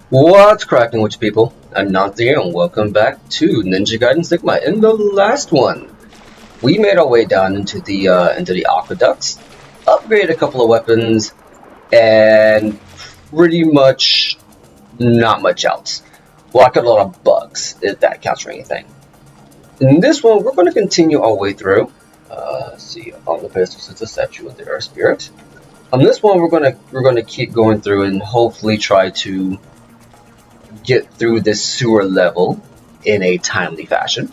What's cracking with you people? Anansi here, and welcome back to Ninja Gaiden Sigma. In the last one, we made our way down into the aqueducts, upgraded a couple of weapons, and pretty much not much else. Well, I got a lot of bugs, if that counts for anything. In this one, we're going to continue our way through. Let's see, on the pistol sits a statue of the Earth Spirit. On this one, we're gonna keep going through and hopefully try to get through this sewer level in a timely fashion.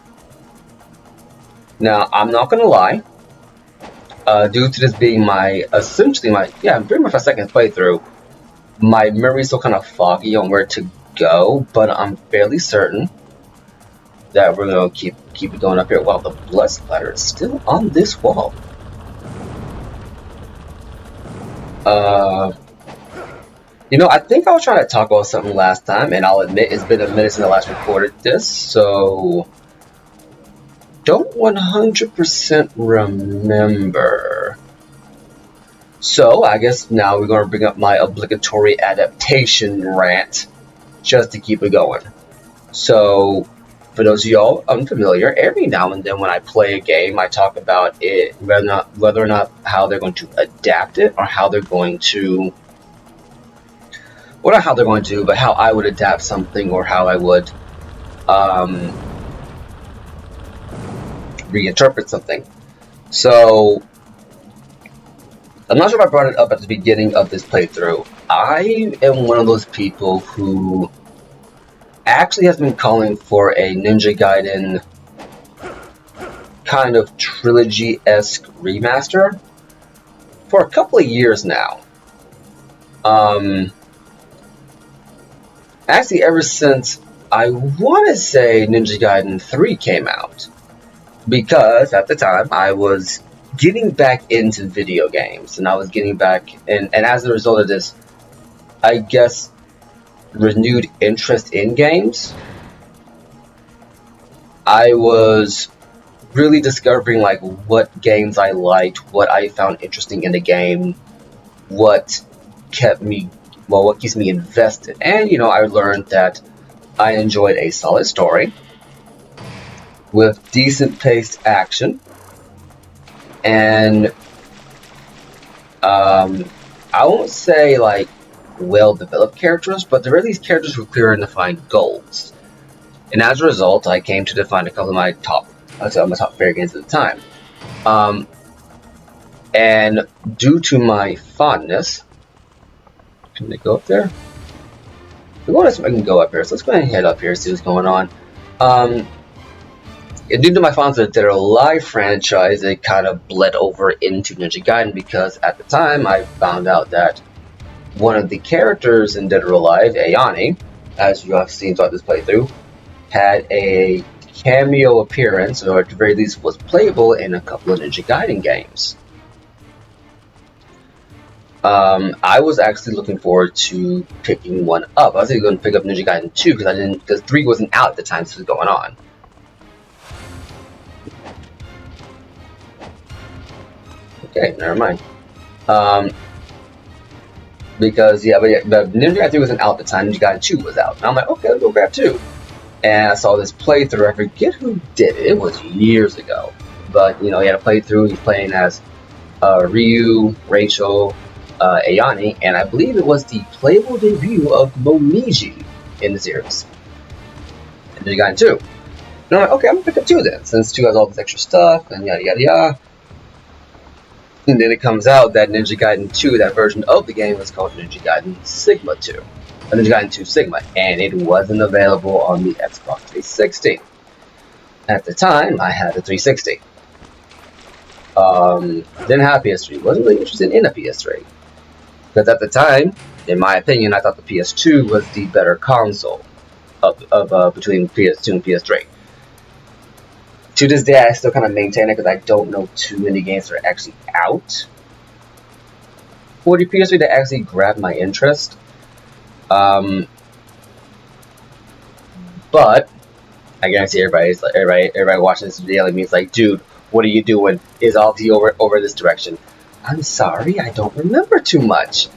Now, I'm not gonna lie, due to this being pretty much my second playthrough, my memory's still kind of foggy on where to go, but I'm fairly certain that we're gonna keep it going up here. Wow, the blood splatter is still on this wall. I think I was trying to talk about something last time, and I'll admit it's been a minute since I last recorded this, so don't 100% remember. So I guess now we're going to bring up my obligatory adaptation rant just to keep it going. So for those of y'all unfamiliar, every now and then when I play a game, I talk about it, whether or not how they're going to adapt it or how they're going to, well, not how they're going to, but how I would adapt something or how I would reinterpret something. So I'm not sure if I brought it up at the beginning of this playthrough. I am one of those people who actually has been calling for a Ninja Gaiden kind of trilogy-esque remaster for a couple of years now. Actually, ever since I want to say Ninja Gaiden 3 came out, because at the time I was getting back into video games, and I was getting back, and as a result of this, I guess, renewed interest in games, I was really discovering like what games I liked, what I found interesting in the game, what keeps me invested. And I learned that I enjoyed a solid story with decent paced action, and I won't say like well developed characters, but there are these characters with clear and defined goals. And as a result, I came to define a couple of my top favorite games at the time. And due to my fondness, can they go up there? I can go up here, so let's go ahead and head up here, see what's going on. And due to my fondness of the Dead or Alive franchise, it kind of bled over into Ninja Gaiden, because at the time I found out that one of the characters in Dead or Alive, Ayane, as you have seen throughout this playthrough, had a cameo appearance, or at the very least was playable in a couple of Ninja Gaiden games. I was actually looking forward to picking one up. I was actually going to pick up Ninja Gaiden 2 because 3 wasn't out at the time this was going on. Okay, never mind. Because but Ninja Gaiden 3 wasn't out at the time. Ninja Gaiden 2 was out, and I'm like, okay, let's go grab 2. And I saw this playthrough. I forget who did it. It was years ago, but he had a playthrough. He's playing as Ryu, Rachel, Ayane, and I believe it was the playable debut of Momiji in the series. And then you got in 2. And I'm like, okay, I'm gonna pick up 2 then, since 2 has all this extra stuff, and yada yada yada. And then it comes out that Ninja Gaiden 2, that version of the game, was called Ninja Gaiden Sigma 2. Ninja Gaiden 2 Sigma, and it wasn't available on the Xbox 360. At the time, I had a 360. Didn't have a PS3. Wasn't really interested in a PS3. Because at the time, in my opinion, I thought the PS2 was the better console between PS2 and PS3. To this day, I still kind of maintain it because I don't know too many games that are actually out for the PS3 that actually grabbed my interest. But I guarantee everybody watching this video means like, dude, what are you doing? Is all the over this direction? I'm sorry, I don't remember too much.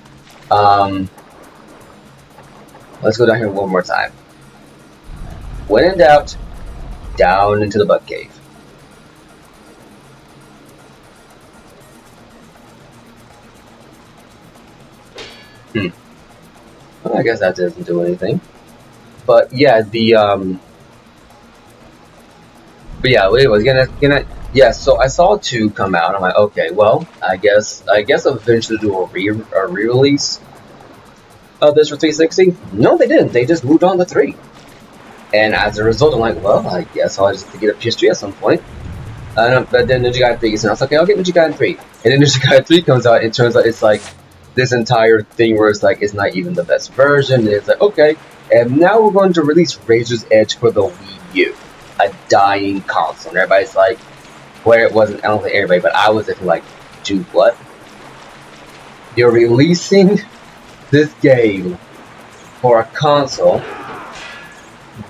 Let's go down here one more time. When in doubt, down into the bug cave. Well, I guess that doesn't do anything. But yeah, but yeah, it was yeah. So I saw 2 come out. I'm like, okay, well, I guess I'll eventually do a re-release of this for 360. No, they didn't. They just moved on to 3. And as a result, I'm like, well, I guess I'll just have to get a PS3 at some point. But then Ninja Gaiden 3 is, and I was like, okay, I'll get Ninja Gaiden 3. And then Ninja Gaiden 3 comes out, and it turns out it's like this entire thing where it's like, it's not even the best version. And it's like, okay, and now we're going to release Razor's Edge for the Wii U, a dying console. And everybody's like, where it wasn't, I don't think everybody, but I was like, dude, what? You're releasing this game for a console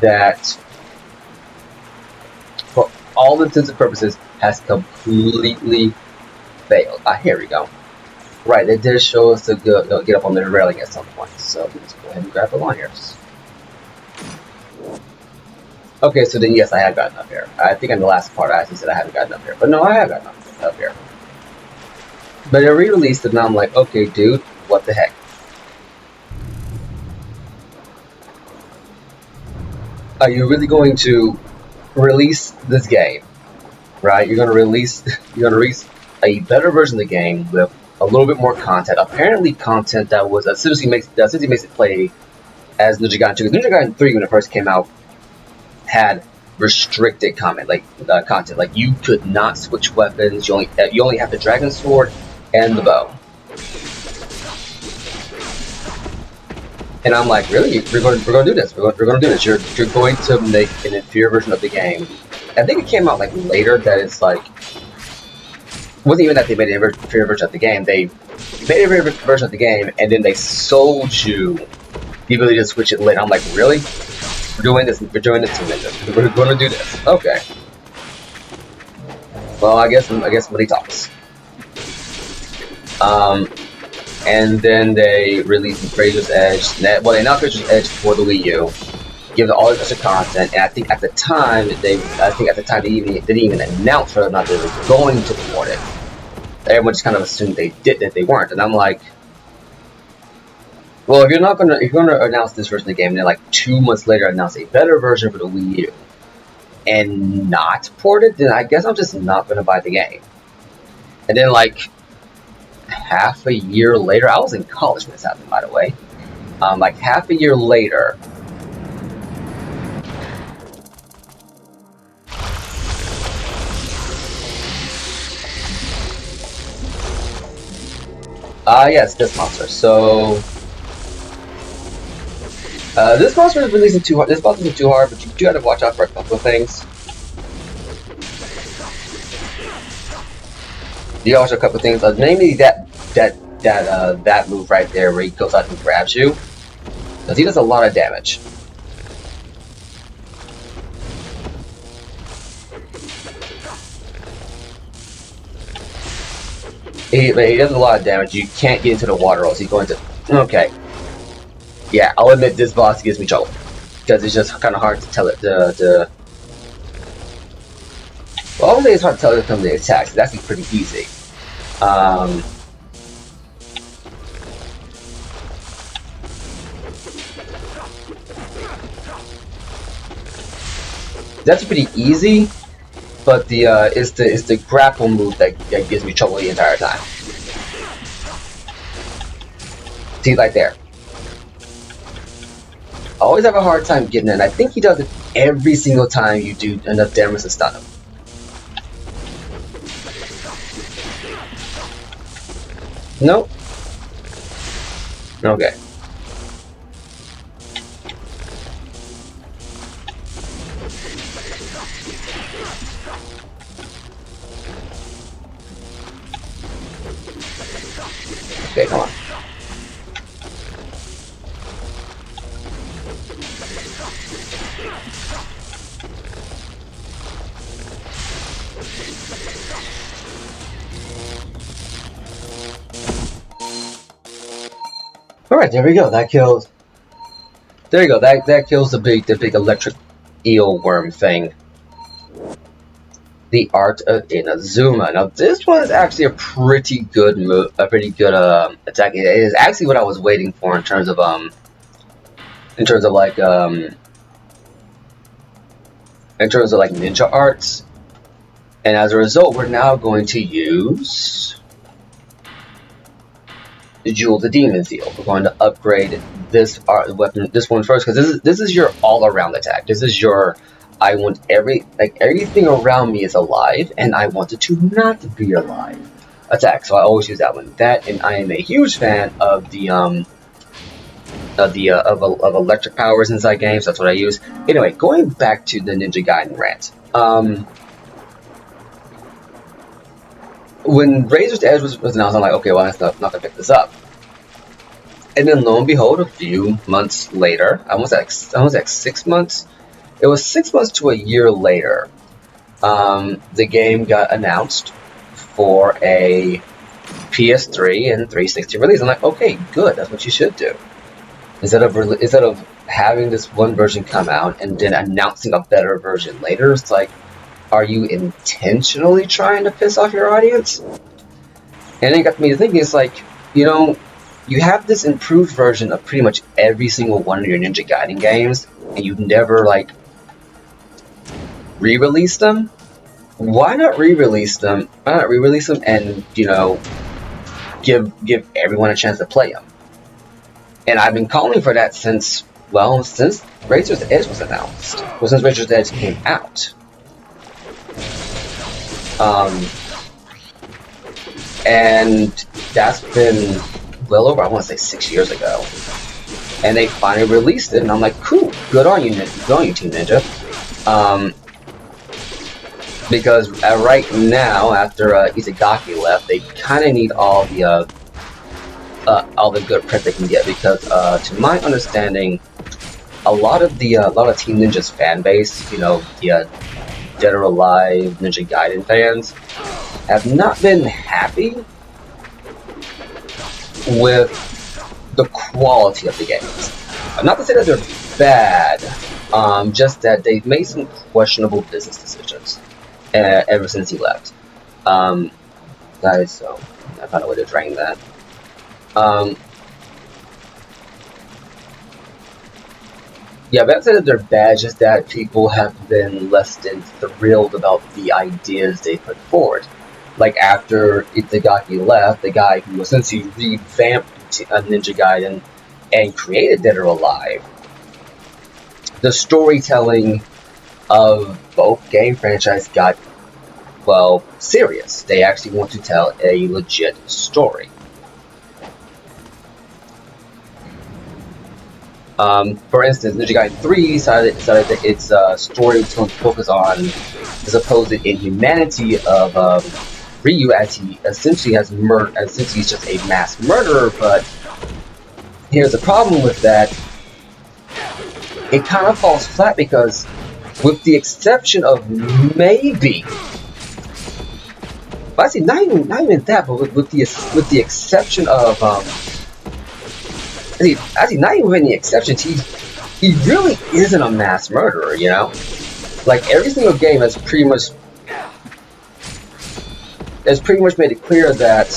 that, for all intents and purposes, has completely failed. Here we go. Right, they did show us to get up on the railing at some point, so let's go ahead and grab the line here. Okay, so then yes, I have gotten up here. I think in the last part I actually said I haven't gotten up here, but no, I have gotten up here. But they re-released it, and I'm like, okay, dude, what the heck? Are you really going to release this game? Right, you're gonna release a better version of the game with a little bit more content. Apparently, content that was essentially makes it play as Ninja Gaiden 2. Ninja Gaiden 3, when it first came out, had restricted content. Like you could not switch weapons. You only have the dragon sword and the bow. And I'm like, really? We're going to do this. We're going to do this. You're going to make an inferior version of the game. I think it came out like later that it's like, it wasn't even that they made an inferior version of the game. They made an inferior version of the game, and then they sold you the ability to switch it later. I'm like, really? We're doing this. We're doing this to Ninja. We're going to do this. Okay. Well, I guess money talks. And then they released Razor's Edge. Well, they announced Razor's Edge for the Wii U, give it all this extra content. And I think at the time they didn't even announce whether or not they were going to port it. Everyone just kind of assumed they did, that they weren't. And I'm like, well, if you're going to announce this version of the game, and then like 2 months later announce a better version for the Wii U, and not port it, then I guess I'm just not going to buy the game. And then like half a year later, I was in college when this happened, by the way. Like half a year later, yes, this monster. So this monster is releasing too hard. This monster isn't too hard, but you do have to watch out for a couple of things. You gotta watch a couple of things. Namely that move right there where he goes out and grabs you, because he does a lot of damage. He does a lot of damage. You can't get into the water, or else he's going to. Okay. Yeah, I'll admit this boss gives me trouble, because it's just kind of hard to tell it. Well, I wouldn't say it's hard to tell it from the attacks. It's actually pretty easy. That's pretty easy, but it's the grapple move that gives me trouble the entire time. See, right there. I always have a hard time getting it. I think he does it every single time you do enough damage to stun him. Nope. Okay. Okay, come on. Alright, there we go. That killed There you go. That kills the big electric eel worm thing. The Art of Inazuma. Now this one is actually a pretty good move, a pretty good attack. It is actually what I was waiting for in terms of like ninja arts. And as a result, we're now going to use the Jewel of the Demon Seal. We're going to upgrade this weapon, this one first, because this is your all-around attack. This is your I want everything around me is alive, and I want it to not be alive attack. So I always use that one. That, and I am a huge fan of the of electric powers inside games. That's what I use. Anyway, going back to the Ninja Gaiden rant. When Razor's Edge was announced, I'm like, okay, well, I'm not gonna pick this up. And then lo and behold, a few months later, I was like 6 months. It was 6 months to a year later. The game got announced for a PS3 and 360 release. I'm like, okay, good. That's what you should do. Instead of having this one version come out and then announcing a better version later, it's like, are you intentionally trying to piss off your audience? And it got me thinking, it's like, you have this improved version of pretty much every single one of your Ninja Gaiden games, and you've never, like, re-released them? Why not re-release them? Why not re-release them and, give everyone a chance to play them? And I've been calling for that since Razor's Edge was announced. Well, since Razor's Edge came out. And that's been well over, I want to say 6 years ago. And they finally released it, and I'm like, cool, good on you, Team Ninja. Because right now, after Izagaki left, they kind of need all the good prep they can get, because to my understanding, a lot of Team Ninja's fan base, the Dead or Alive Ninja Gaiden fans, have not been happy with the quality of the games. Not to say that they're bad, just that they've made some questionable business decisions ever since he left. Guys, so I found a way to drain that. Yeah, but I'd say that they're bad, just that people have been less than thrilled about the ideas they put forward. Like, after Itagaki left, the guy who essentially revamped Ninja Gaiden and created Dead or Alive, the storytelling of both game franchises got, well, serious. They actually want to tell a legit story. For instance, Ninja Gaiden 3 decided that its story was going to focus on the supposed inhumanity of Ryu, as he essentially he's just a mass murderer. But here's the problem with that: it kind of falls flat, because, with the exception of maybe, well, actually not even that, but with the exception of actually, not even with any exceptions, he really isn't a mass murderer, Like, every single game has pretty much made it clear that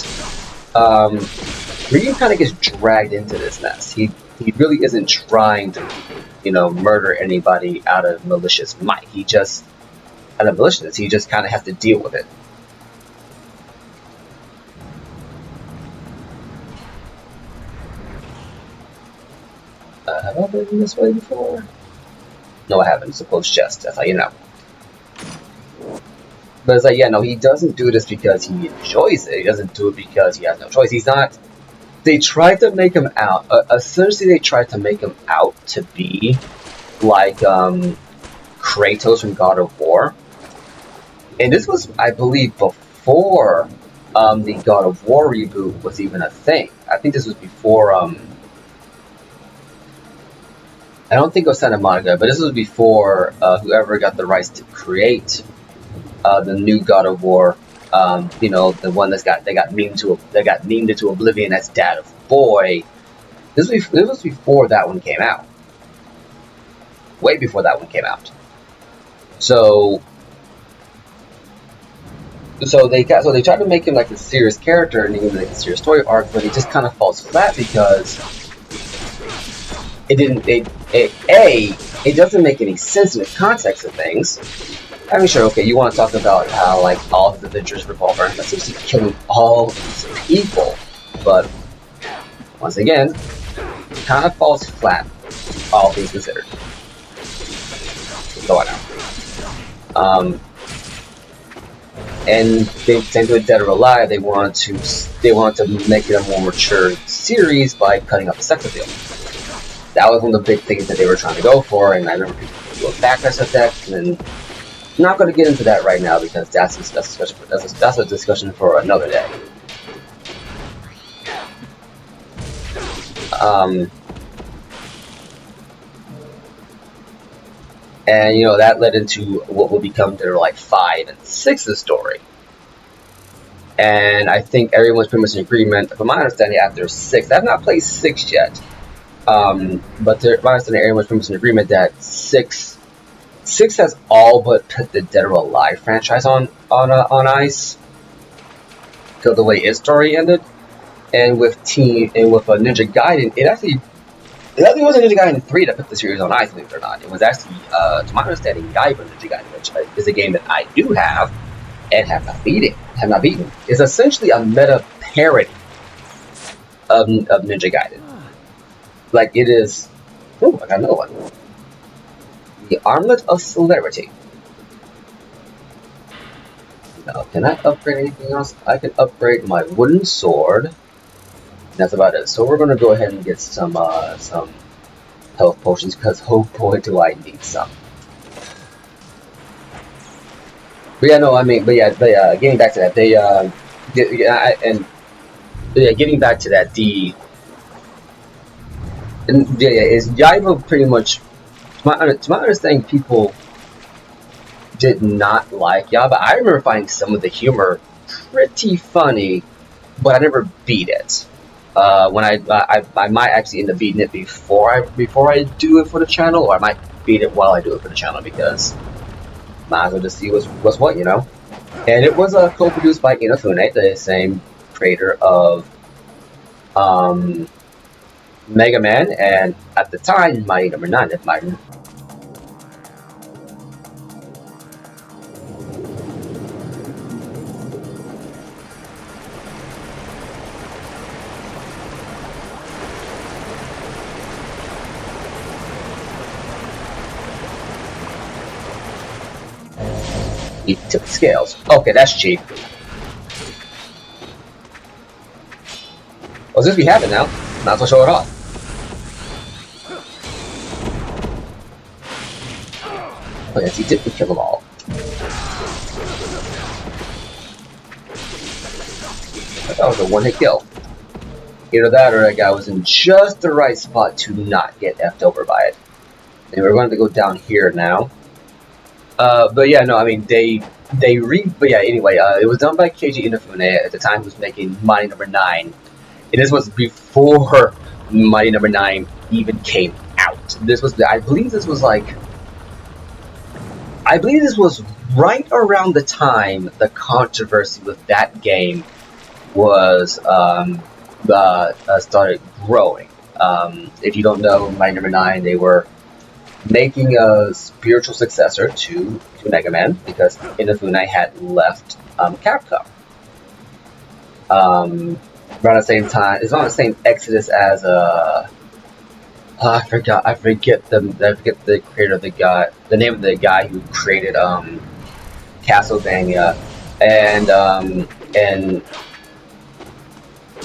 Ryu kind of gets dragged into this mess. He really isn't trying to, murder anybody out of malicious might. He just kind of has to deal with it. Have I been this way before? No, I haven't. It's a closed chest. That's how you know. But it's like, yeah, no, he doesn't do this because he enjoys it. He doesn't do it because he has no choice. He's not. They tried to make him out. Essentially, they tried to make him out to be like Kratos from God of War. And this was, I believe, before the God of War reboot was even a thing. I think this was before. I don't think it was Santa Monica, but this was before whoever got the rights to create the new God of War. The one that got memed into oblivion as Dad of Boy. This was before that one came out. way before that one came out. So they tried to make him like a serious character and even like a serious story arc, but it just kind of falls flat because it doesn't make any sense in the context of things. I mean, sure, okay, you want to talk about how like all of the adventures revolve around essentially killing all these people, but once again, it kind of falls flat, all things considered. Go on now. And they same with Dead or Alive. They wanted to make it a more mature series by cutting up the sex appeal. That was one of the big things that they were trying to go for, and I remember people doing backlash at that. And I'm not going to get into that right now because that's a discussion for another day. And you know that led into what will become their like 5 and 6's story. And I think everyone's pretty much in agreement, from my understanding, after 6. I have not played 6 yet, but my understanding, everyone's pretty much in agreement that 6 has all but put the Dead or Alive franchise on ice because of the way its story ended. And with Ninja Gaiden, it actually wasn't Ninja Gaiden 3 that put the series on ice, believe it or not. It was actually, to my understanding, Gaiden Ninja Gaiden, which is a game that I do have and have not beaten. It's essentially a meta parody of Ninja Gaiden. Like it is. Oh, I got another one. The Armlet of Celerity. Now, can I upgrade anything else? I can upgrade my wooden sword. That's about it. So we're going to go ahead and get some health potions because oh boy do I need some. But yeah, no, I mean, getting back to that, getting back to that, is Yaiba pretty much, to my understanding, people did not like Yaiba. I remember finding some of the humor pretty funny, but I never beat it. When I might actually end up beating it before I do it for the channel, or I might beat it while I do it for the channel because might as well just see what's what, you know. And it was co-produced by Inafune, the same creator of Mega Man, and at the time, Mighty Number 9, if my he took the scales. Okay, that's cheap. Well, since we have it now, might as well show it off. Oh yes, he did kill them all. That was a one-hit kill. Either that or that guy was in just the right spot to not get effed over by it. And we're going to go down here now. But yeah, no, I mean, but yeah, anyway, it was done by Keiji Inafune. At the time, he was making Mighty Number 9. And this was before Mighty Number 9 even came out. I believe this was right around the time the controversy with that game was, started growing. If you don't know, Mighty Number 9, they were making a spiritual successor to Mega Man because Inafune had left Capcom. Around the same time, it's on the same exodus as I forget the creator of the name of the guy who created Castlevania and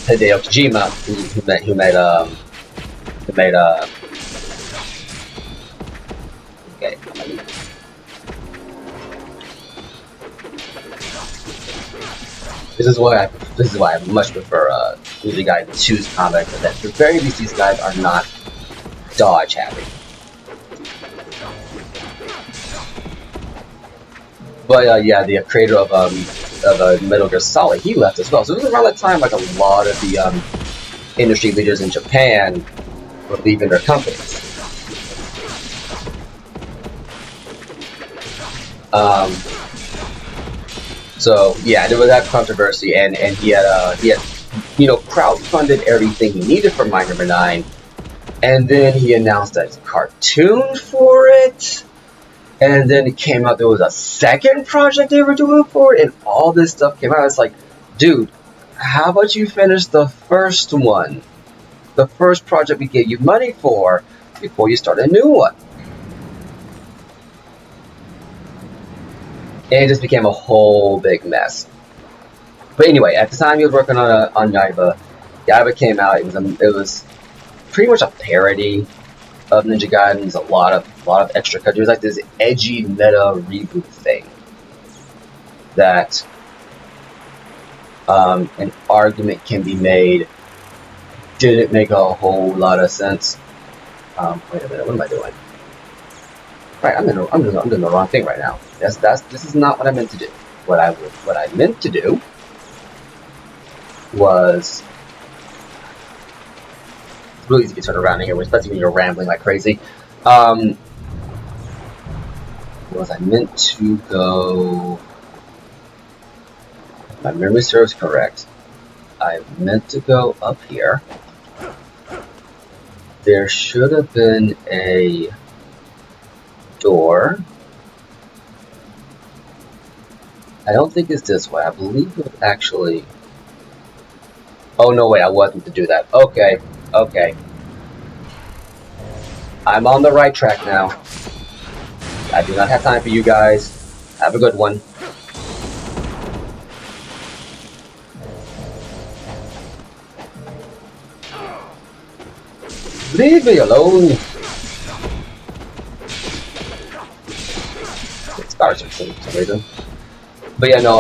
Hideo Kojima who made okay. This is why I much prefer Ninja Gaiden 2's combat, because at the very least these guys are not dodge happy. But yeah, the creator of Metal Gear Solid, he left as well. So it was around that time like a lot of the industry leaders in Japan were leaving their companies. So yeah, there was that controversy, and he had crowdfunded everything he needed for Mine Number 9, and then he announced a cartoon for it, and then it came out there was a second project they were doing for it, and all this stuff came out. It's like, dude, how about you finish the first one, the first project we gave you money for, before you start a new one? And it just became a whole big mess. But anyway, at the time he was working on Yaiba, Yaiba came out. It was pretty much a parody of Ninja Gaiden's. A lot of extra cut. It was like this edgy meta reboot thing that an argument can be made didn't make a whole lot of sense. Wait a minute, what am I doing? Right, I'm doing the wrong thing right now. This is not what I meant to do. What I meant to do was, it's really easy to turn around here, especially when you're rambling like crazy. Was I meant to go? If my memory serves correct, I meant to go up here. There should have been a door. I don't think it's this way. I believe it actually... Oh, no, wait, I wasn't to do that. Okay, okay. I'm on the right track now. I do not have time for you guys. Have a good one. Leave me alone. It starts for some reason. But yeah, no,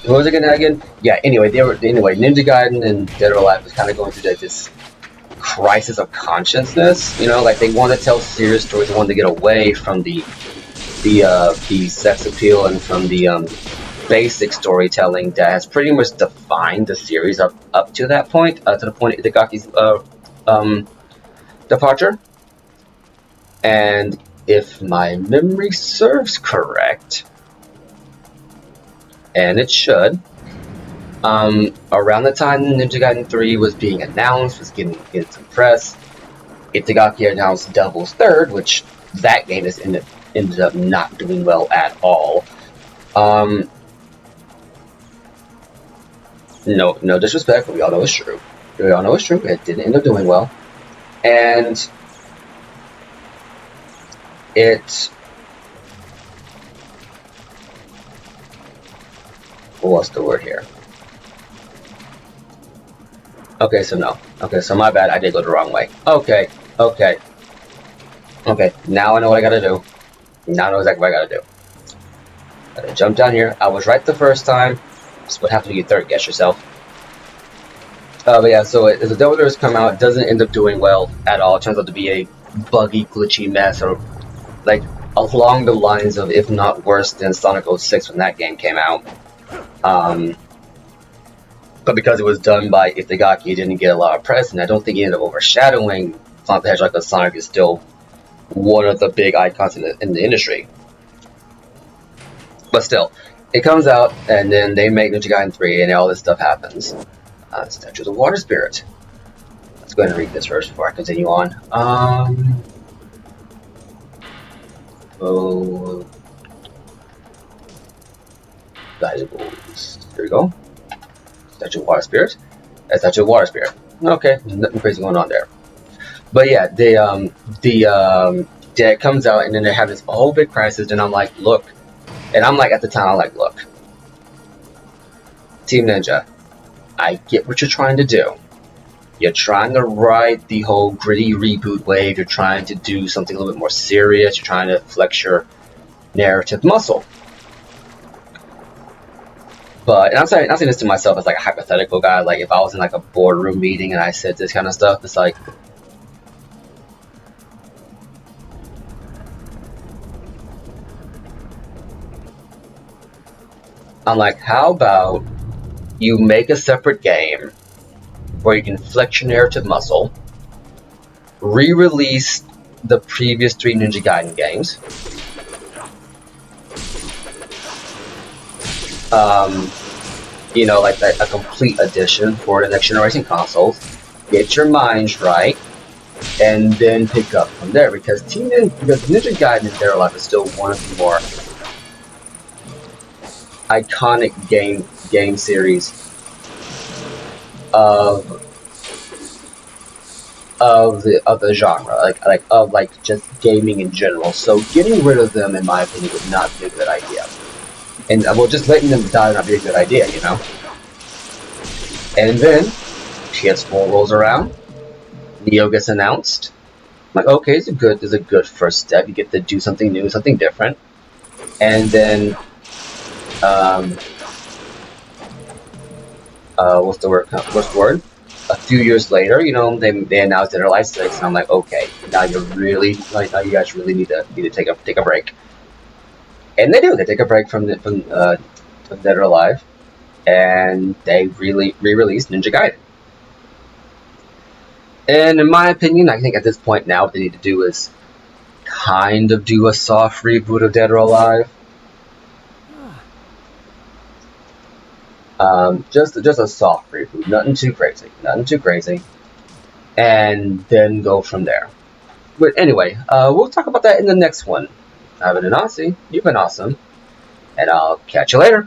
what was it again? Yeah, anyway, Ninja Gaiden and Dead or Alive was kind of going through this crisis of consciousness, you know, like they want to tell serious stories, they wanted to get away from the sex appeal and from the basic storytelling that has pretty much defined the series up to that point, to the point of Itagaki's departure. And if my memory serves correct, and it should, around the time Ninja Gaiden 3 was being announced, was getting some press, Itagaki announced Devil's Third, which that game has ended up not doing well at all. No disrespect, but we all know it's true. We all know it's true. It didn't end up doing well. And what's the word here? Okay, so no. Okay, so my bad, I did go the wrong way. Okay, now I know what I gotta do. Now I know exactly what I gotta do. Gotta jump down here. I was right the first time. This would have to be your third guess yourself. But yeah, so as the Devil Doors come out, it doesn't end up doing well at all. It turns out to be a buggy, glitchy mess, or like along the lines of, if not worse than Sonic 06 when that game came out. But because it was done by Itagaki, it didn't get a lot of press, and I don't think it ended up overshadowing Sonic the Hedgehog, because Sonic is still one of the big icons in the industry. But still, it comes out, and then they make Ninja Gaiden 3, and all this stuff happens. Statue of the Water Spirit. Let's go ahead and read this first before I continue on. Valuables. Here we go. Statue of Water Spirit. Statue of Water Spirit. Okay, nothing crazy going on there. But yeah, it comes out, and then they have this whole big crisis, and I'm like, look. And I'm like, at the time, I'm like, look. Team Ninja, I get what you're trying to do. You're trying to ride the whole gritty reboot wave. You're trying to do something a little bit more serious. You're trying to flex your narrative muscle. But, and I'm saying this to myself as like a hypothetical guy. Like, if I was in like a boardroom meeting and I said this kind of stuff, it's like, I'm like, how about you make a separate game where you can flex your narrative muscle, re-release the previous 3 Ninja Gaiden games, you know, like a complete edition for the next generation consoles. Get your minds right, and then pick up from there. Because Ninja Gaiden and Dead or Alive is still one of the more iconic game series of the genre, like just gaming in general. So getting rid of them, in my opinion, would not be a good idea. And well, just letting them die would not be a good idea, you know. And then PS4 rolls around, Neo gets announced. I'm like, okay, it's a good first step. You get to do something new, something different. And then, what's the word? A few years later, you know, they announced Dead or Alive 6, and I'm like, okay, now you guys really need to take a break. And they do. They take a break from Dead or Alive, and they really re-release Ninja Gaiden. And in my opinion, I think at this point now what they need to do is kind of do a soft reboot of Dead or Alive. Just a soft reboot, nothing too crazy, and then go from there. But anyway, we'll talk about that in the next one. I've been Anansi, you've been awesome, and I'll catch you later.